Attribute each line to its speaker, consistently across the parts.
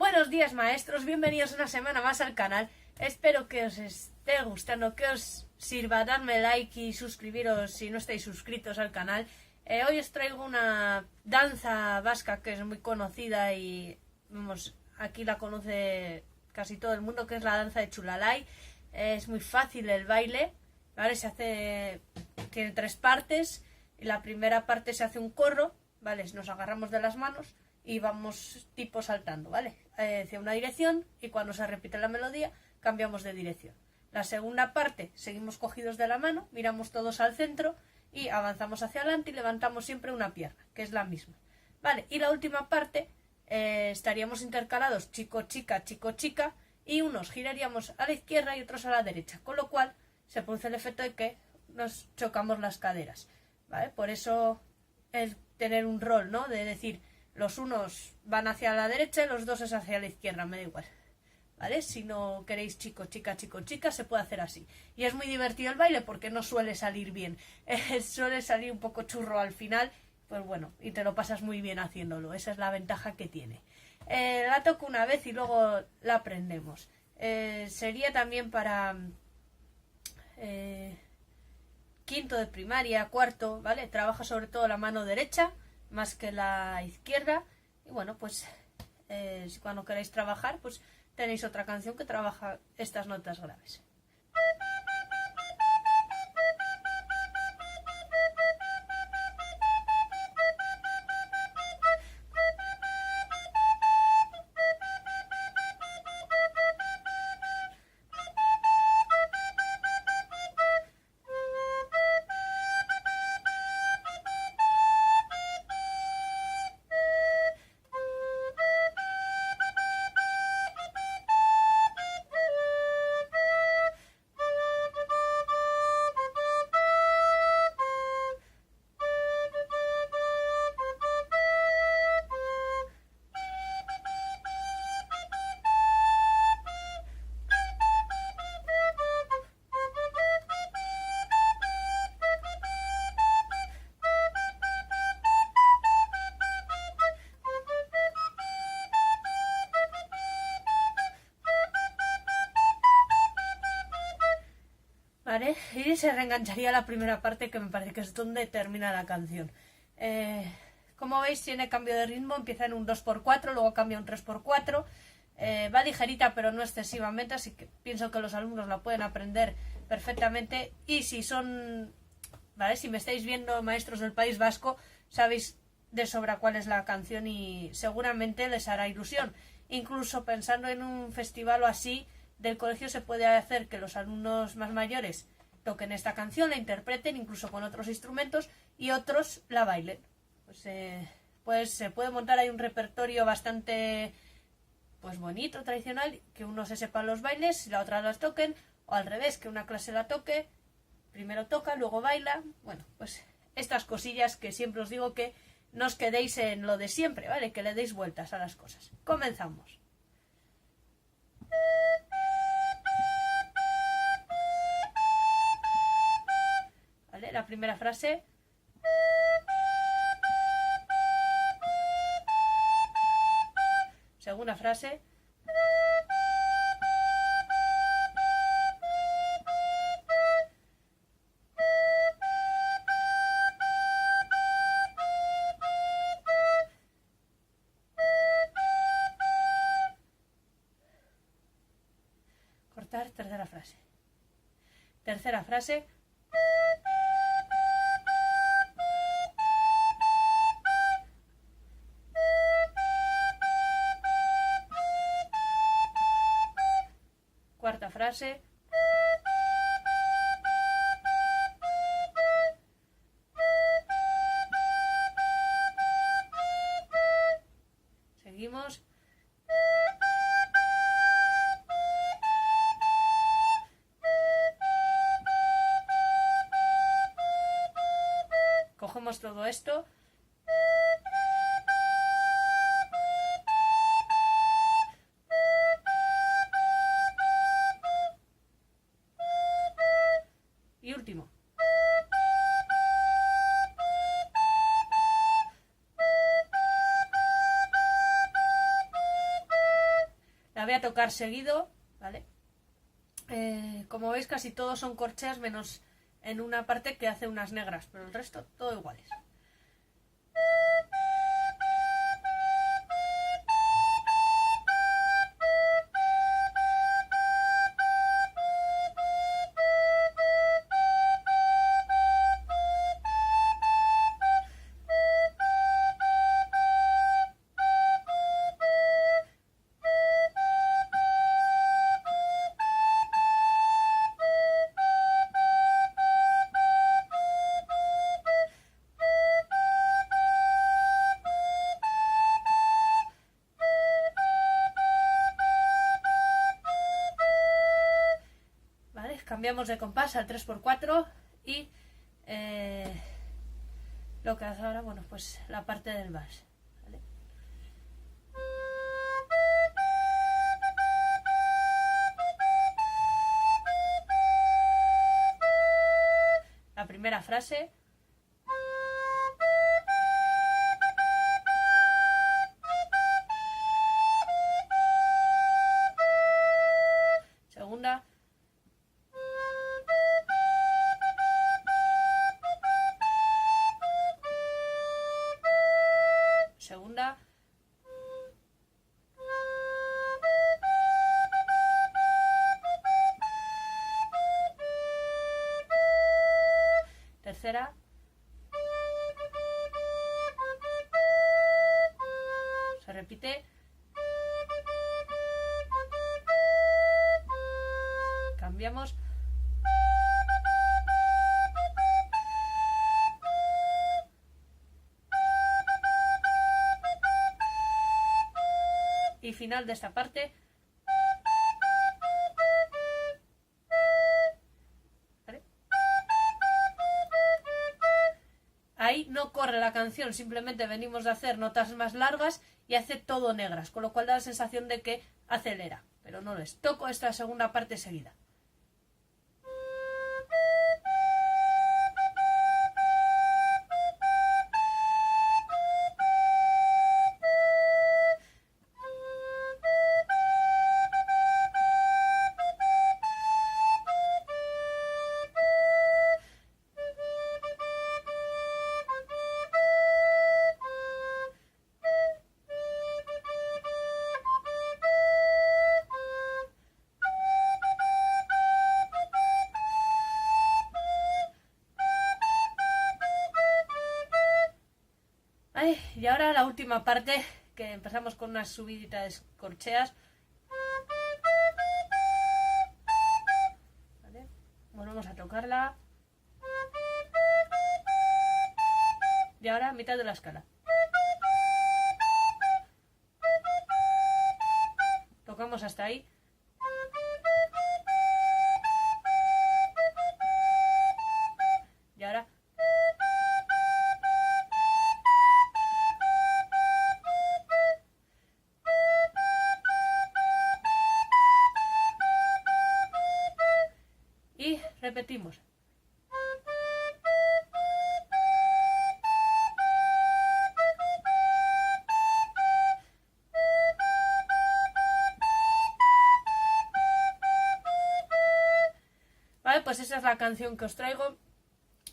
Speaker 1: Buenos días, maestros, bienvenidos una semana más al canal. Espero que os esté gustando, que os sirva. Darme like y suscribiros si no estáis suscritos al canal. Hoy os traigo una danza vasca que es muy conocida y vamos, aquí la conoce casi todo el mundo, que es la danza de Chulalay. Es muy fácil el baile, ¿vale? Tiene 3 partes. Y la primera parte se hace un corro, ¿vale? Nos agarramos de las manos y vamos tipo saltando, ¿vale? Hacia una dirección, y cuando se repite la melodía cambiamos de dirección. La segunda parte seguimos cogidos de la mano, miramos todos al centro y avanzamos hacia adelante y levantamos siempre una pierna, que es la misma, ¿vale? Y la última parte estaríamos intercalados chico-chica, chico-chica, y unos giraríamos a la izquierda y otros a la derecha, con lo cual se produce el efecto de que nos chocamos las caderas, ¿vale? Por eso el tener un rol, ¿no? De decir, los unos van hacia la derecha y los dos es hacia la izquierda, me da igual, ¿vale? Si no queréis chico, chica, chico, chica, se puede hacer así. Y es muy divertido el baile porque no suele salir bien. Suele salir un poco churro al final, pues bueno, y te lo pasas muy bien haciéndolo. Esa es la ventaja que tiene. La toco una vez y luego la aprendemos. Sería también para quinto de primaria, cuarto, ¿vale? Trabaja sobre todo la mano derecha más que la izquierda. Y bueno, pues si cuando queráis trabajar, pues tenéis otra canción que trabaja estas notas graves. ¿Vale? Y se reengancharía la primera parte, que me parece que es donde termina la canción. Como veis, tiene cambio de ritmo, empieza en un 2x4, luego cambia a un 3x4. Va ligerita, pero no excesivamente, así que pienso que los alumnos la pueden aprender perfectamente. Y si son, ¿vale? Si me estáis viendo, maestros del País Vasco, sabéis de sobra cuál es la canción y seguramente les hará ilusión. Incluso pensando en un festival o así del colegio, se puede hacer que los alumnos más mayores toquen esta canción, la interpreten incluso con otros instrumentos y otros la bailen. Pues se puede montar ahí un repertorio bastante pues bonito, tradicional, que uno se sepa los bailes y la otra las toquen, o al revés, que una clase la toque, primero toca, luego baila. Bueno, pues estas cosillas que siempre os digo, que no os quedéis en lo de siempre, ¿vale? Que le deis vueltas a las cosas. Comenzamos. ¿Vale? La primera frase. Segunda frase. Cortar, tercera frase. Tercera frase. Cuarta frase. Seguimos. Cogemos todo esto. Y último. La voy a tocar seguido, ¿vale? Como veis, casi todos son corcheas, menos en una parte que hace unas negras, pero el resto todo iguales. Cambiamos de compás al 3x4 y lo que hace ahora, bueno, pues la parte del vals, ¿vale? La primera frase. Segunda. Segunda. Tercera. Se repite. Cambiamos. Y final de esta parte. ¿Vale? Ahí no corre la canción, simplemente venimos de hacer notas más largas y hace todo negras, con lo cual da la sensación de que acelera, pero no lo es. Toco esta segunda parte seguida. Y ahora la última parte, que empezamos con unas subiditas corcheas. ¿Vale? Volvemos a tocarla. Y ahora mitad de la escala. Tocamos hasta ahí. Y ahora... Y repetimos. Vale, pues esa es la canción que os traigo.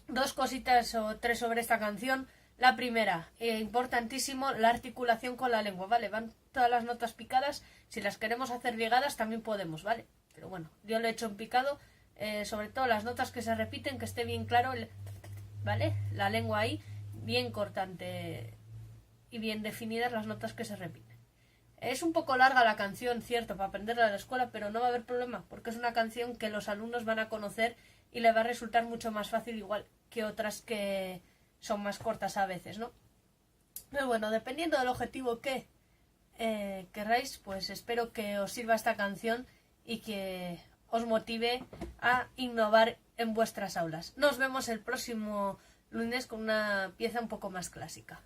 Speaker 1: Dos cositas o tres sobre esta canción. La primera, importantísimo, la articulación con la lengua, ¿vale? Van todas las notas picadas. Si las queremos hacer ligadas también podemos, ¿vale? Pero bueno, yo lo he hecho en picado. Sobre todo las notas que se repiten, que esté bien claro, ¿vale? La lengua ahí, bien cortante y bien definidas las notas que se repiten. Es un poco larga la canción, cierto, para aprenderla en la escuela, pero no va a haber problema, porque es una canción que los alumnos van a conocer y le va a resultar mucho más fácil, igual que otras que son más cortas a veces, ¿no? Pero bueno, dependiendo del objetivo que querráis, pues espero que os sirva esta canción y que os motive a innovar en vuestras aulas. Nos vemos el próximo lunes con una pieza un poco más clásica.